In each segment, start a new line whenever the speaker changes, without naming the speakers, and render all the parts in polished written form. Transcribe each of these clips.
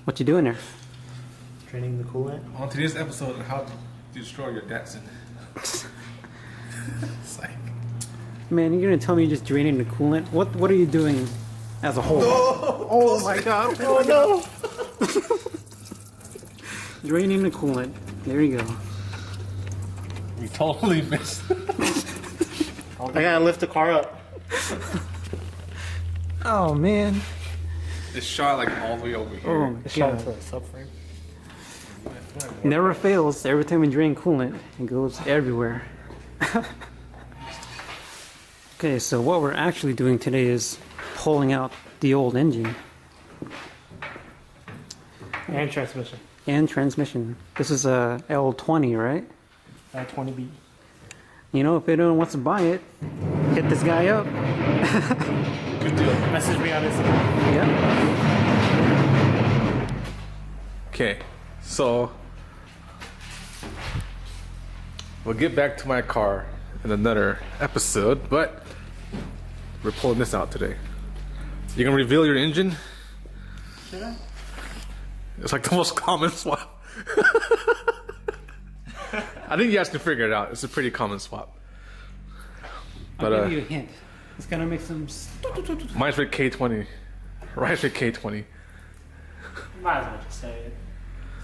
What you doing there?
Draining the coolant.
On today's episode of how to destroy your Datsun. It's like...
Man, you're gonna tell me you're just draining the coolant? What are you doing as a whole?
No!
Oh my god!
Oh no!
Draining the coolant. There you go.
We totally missed.
I gotta lift the car up.
Oh man.
It shot like all the way over here.
Oh my
It's shot
god.
into the subframe.
Never fails. Every time we drain coolant, it goes everywhere. Okay, so what we're actually doing today is pulling out the old engine
And transmission.
and transmission. This is a L20, right?
20B.
You know, if anyone wants to buy it, hit this guy up.
Good deal.
Message me on Instagram.
Yeah.
Okay, so we'll get back to my car in another episode, but we're pulling this out today. You gonna reveal your engine?
Should I?
It's like the most common swap. I think you guys can figure it out. It's a pretty common swap.
I'll
But
give you a hint. It's gonna make some.
mine's for K20. Right for K20.
Might as well just say it.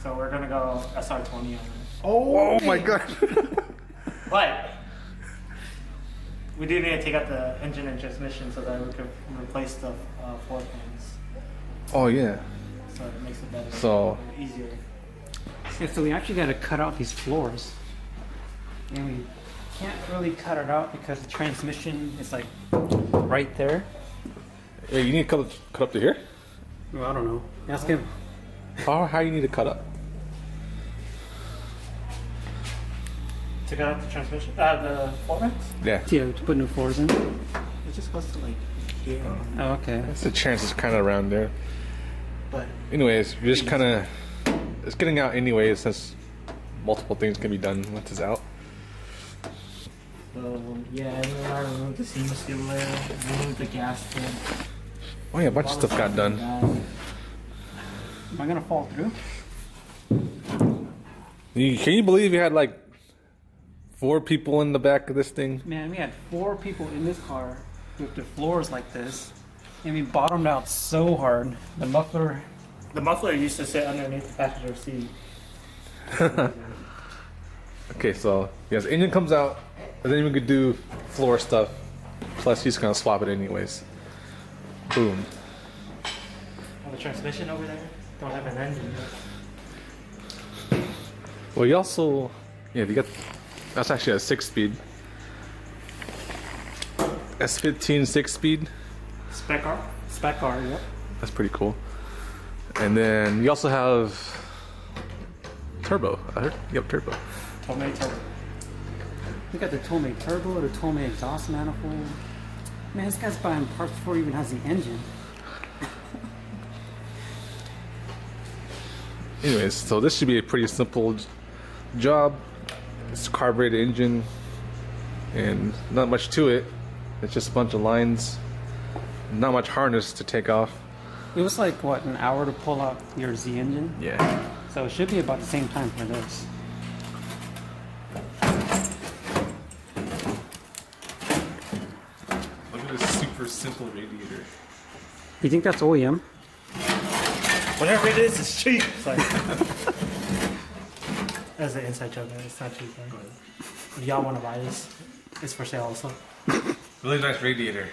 So we're gonna go SR20 on it.
Oh my god.
But we do need to take out the engine and transmission so that we can replace the floor pans.
Oh yeah.
So it makes it better.
So
easier.
Yeah, so we actually got to cut out these floors, and we can't really cut it out because the transmission is like right there.
yeah, you need to cut up to here?
Well, I don't know. Ask him.
How you need to cut up?
To cut out the transmission, the floor pans?
Yeah.
Yeah, to put new floors in.
It just goes to like here.
Oh, okay.
The chance is kind of around there.
But
Anyways, you're just kind of... It's getting out anyways since multiple things can be done once it's out.
so yeah, and then I removed the seam sealer, removed the gas tank.
Oh yeah, a bunch of stuff got done.
Am I gonna fall through?
Can you believe you had like 4 people in the back of this thing?
Man, we had 4 people in this car with the floors like this, and we bottomed out so hard. The muffler
used to sit underneath the passenger seat.
Okay, so yes, engine comes out, and then we could do floor stuff. Plus, he's gonna swap it anyways. Boom.
Oh, the transmission over there don't have an engine yet.
Well, you also, yeah, you got. That's actually a 6-speed. S15 6-speed.
Spec car? Spec car, yep.
That's pretty cool. And then you also have turbo. I heard. Yep, turbo.
Tomei turbo.
We got the Tomei turbo, the Tomei exhaust manifold. Man, this guy's buying parts before he even has the engine.
Anyways, so this should be a pretty simple job. It's a carbureted engine, and not much to it. It's just a bunch of lines. Not much harness to take off.
It was like, what, an hour to pull out your Z engine?
Yeah.
So it should be about the same time for this.
Look at this super simple radiator.
You think that's OEM?
Whatever it is, it's cheap. It's like, that's an inside joke, man. It's not cheap, man. If y'all want to buy this, it's for sale also.
Really nice radiator.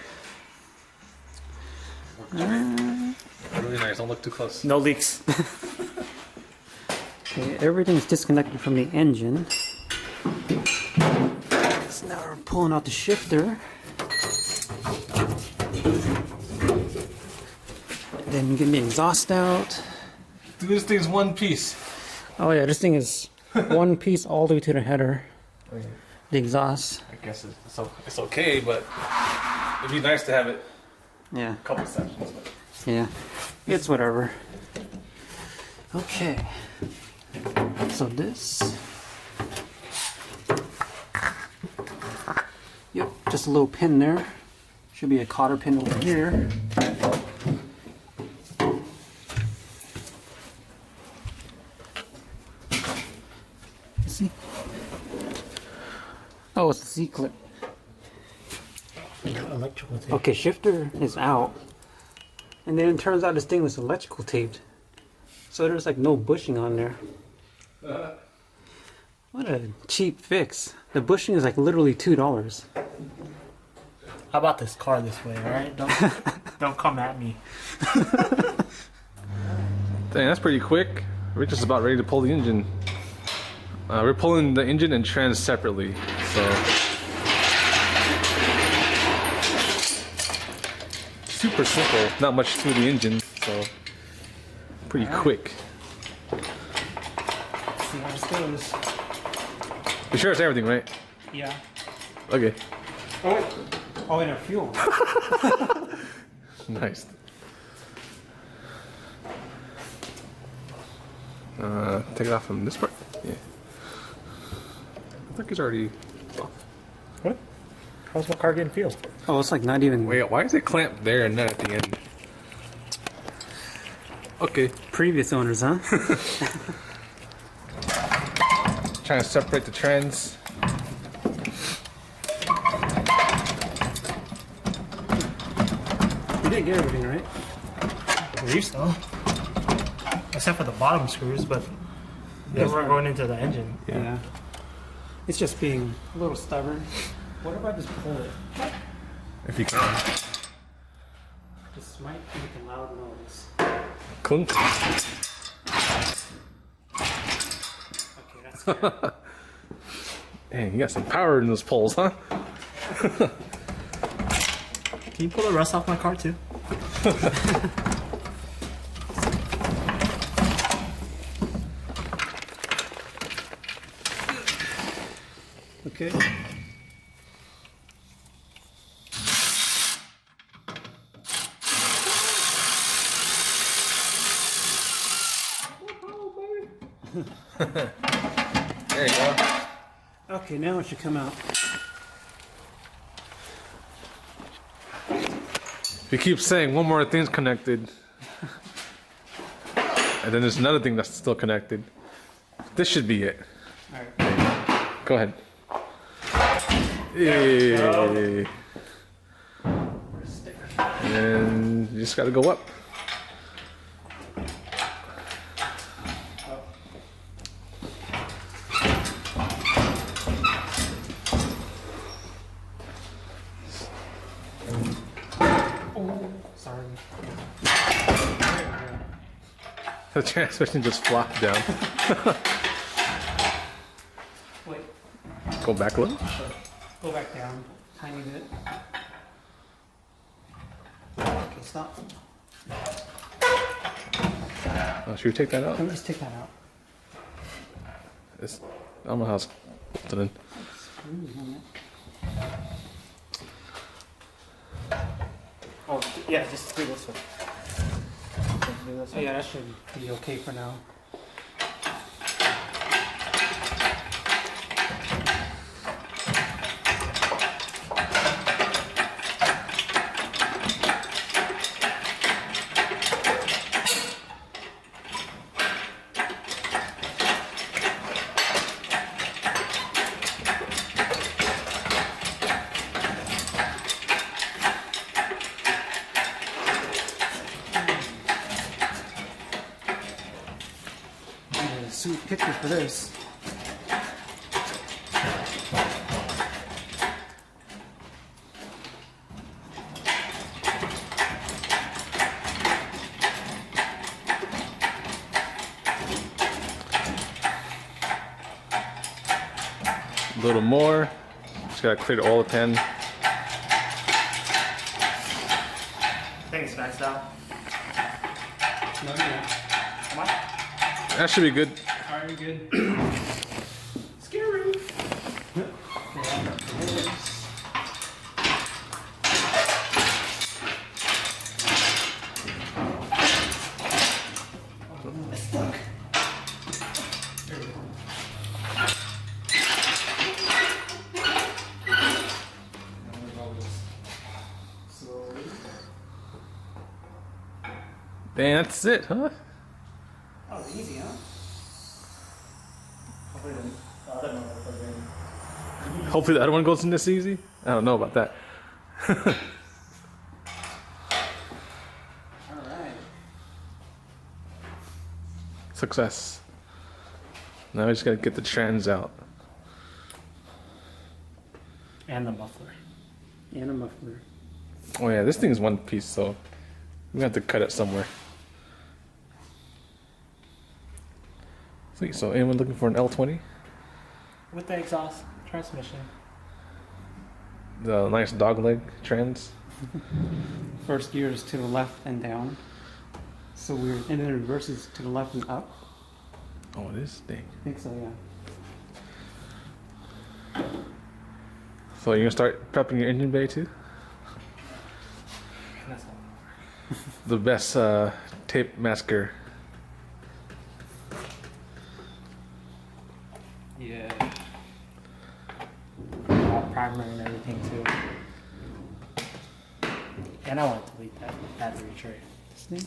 Really nice. Don't look too close.
No leaks.
Okay, everything's disconnected from the engine. So now we're pulling out the shifter. Then getting the exhaust out.
Dude, this thing's one piece.
Oh yeah, this thing is one piece all the way to the header. The exhaust.
I guess it's okay, but it'd be nice to have it
Yeah,
a couple sections. But.
yeah. It's whatever. Okay. So this. Yep, just a little pin there. Should be a cotter pin over here.
see.
Oh, it's the C clip.
Electrical tape.
Okay, shifter is out. And then it turns out this thing was electrical taped. So there's like no bushing on there. What a cheap fix. The bushing is like literally $2.
How about this car this way, alright? Don't come at me.
Dang, that's pretty quick. We're just about ready to pull the engine. We're pulling the engine and trans separately, so super simple. Not much to the engine, so pretty quick.
Let's see how this goes.
You sure it's everything, right?
Yeah.
Okay.
Oh, wait. Oh, and a fuel.
Nice. Take it off from this part. Yeah. I think it's already off.
What? How's my car getting fuel?
Oh, it's like not even
Wait, why is it clamped there and not at the end? Okay.
previous owners, huh?
Trying to separate the trans.
You didn't get everything, right?
I believe so. Except for the bottom screws, but they weren't going into the engine.
Yeah. It's just being a little stubborn. What if I just pull it?
If you can.
This might make a loud noise.
Clunk.
Okay, that's good.
Dang, you got some power in those poles, huh?
Can you pull the rust off my car too?
Okay.
There you go.
Okay, now it should come out.
You keep saying one more thing's connected. And then there's another thing that's still connected. This should be it.
Alright.
Go ahead. Hey. And you just gotta go up.
Sorry.
The transmission just flopped down.
Wait,
Go back a little.
go back down. Tiny bit. Okay, stop.
Oh, should we take that out?
Let me just take that out.
It's, I don't know how it's done.
Oh, yeah, just do this one. Do this
Oh,
one.
yeah, that should be okay for now. Sweet picture for this.
A little more. Just gotta clear the oil pan.
I think it's maxed out.
No, no.
Come on.
That should be good.
Are you good?
Scary.
It's stuck.
Dang, that's it, huh?
Oh, easy, huh?
Hopefully The other one will put in.
Hopefully the other one goes in this easy. I don't know about that.
Alright.
Success. Now we just gotta get the trans out.
And the muffler.
And a muffler.
Oh yeah, this thing is one piece, so we have to cut it somewhere. Sweet. So anyone looking for an L20?
With the exhaust transmission.
The nice dogleg trans.
First gear is to the left and down. So weird. And then it reverses to the left and up.
Oh, it is? Dang.
I think so, yeah.
So you're gonna start prepping your engine bay too?
That's all.
The best tape masker.
Yeah. All primer and everything too. And I want to delete that battery tray
This thing?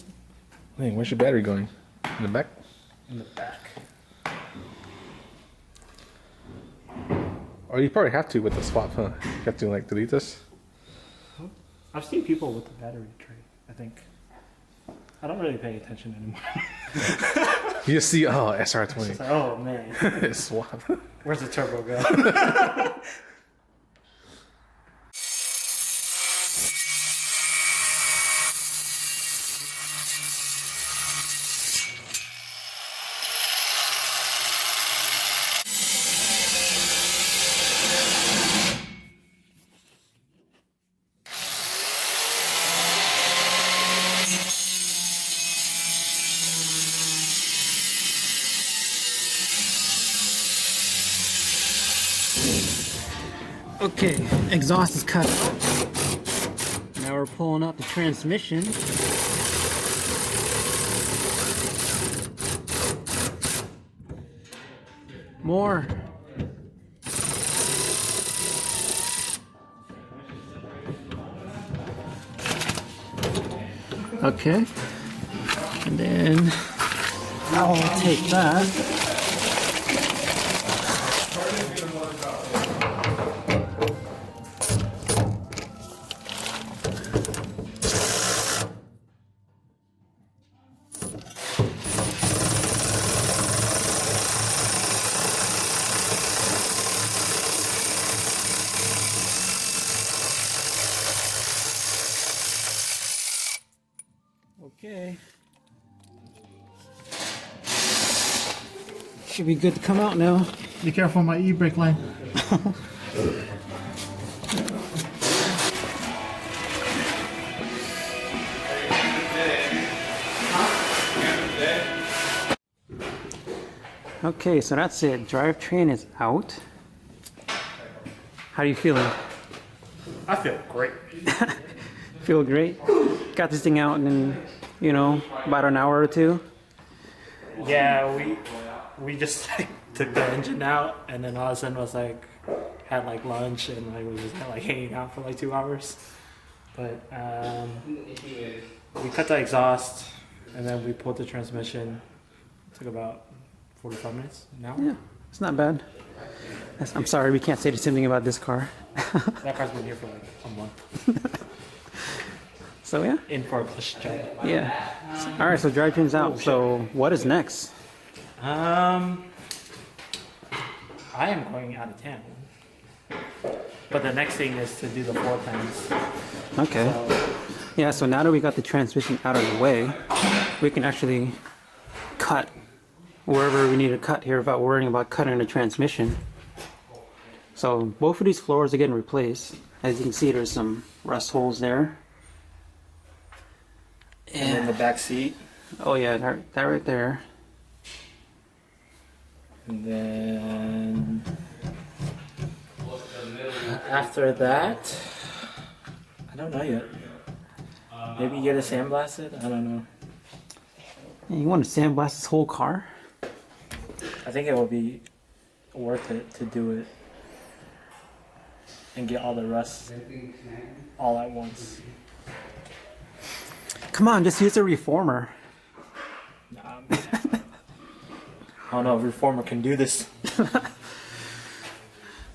Dang, where's your battery going? In the back?
in the back.
Oh, you probably have to with the swap, huh? You have to like delete this?
I've seen people with the battery tray, I think. I don't really pay attention anymore.
You just see, oh,
It's
SR20.
like, oh man,
Swap.
where's the turbo go?
Okay, exhaust is cut out. Now we're pulling out the transmission. More. Okay. And then now we'll take that. Okay. Should be good to come out now.
Be careful my e-brake line.
Okay, so that's it. Drivetrain is out. How are you feeling?
I feel great.
Feel great? Got this thing out in, about an hour or two.
Yeah, we just like, took the engine out, and then all of a sudden was like had like lunch, and like we just had like hanging out for like 2 hours. But we cut the exhaust, and then we pulled the transmission. It took about 45 minutes, an hour.
Yeah, it's not bad. I'm sorry, we can't say the same thing about this car.
That car's been here for like a month.
So yeah.
In for a push job.
Yeah. All right, so drivetrain's out. So what is next?
I am going out of town. But the next thing is to do the floor plans.
Okay.
So,
Yeah, so now that we got the transmission out of the way, we can actually cut wherever we need to cut here without worrying about cutting the transmission. So both of these floors are getting replaced. As you can see, there's some rust holes there.
and then the back seat.
Oh yeah, that right there.
And then after that, I don't know yet. Maybe get it sandblasted? I don't know.
You want to sandblast this whole car?
I think it will be worth it to do it and get all the rust all at once.
Come on, just use a reformer.
Nah, man. I don't know if Reformer can do this.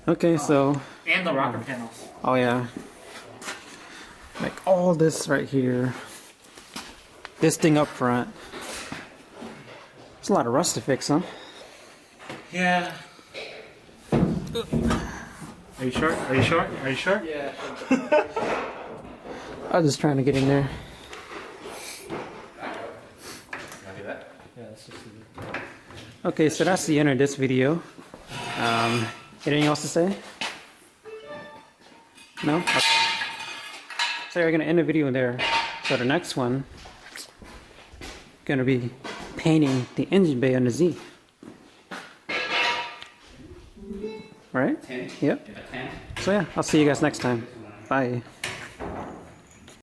Okay, so
And the rocker panels.
oh yeah, like all this right here, this thing up front. It's a lot of rust to fix, huh?
Yeah. Are you sure? Are you sure? Are you sure?
Yeah. I was just trying to get in there.
Yeah, that's just
Okay, so that's the end of this video. Anything else to say? No? Okay. So we're gonna end the video there. So the next one, gonna be painting the engine bay on the Z. Right?
10?
Yep.
A 10?
So yeah, I'll see you guys next time. Bye.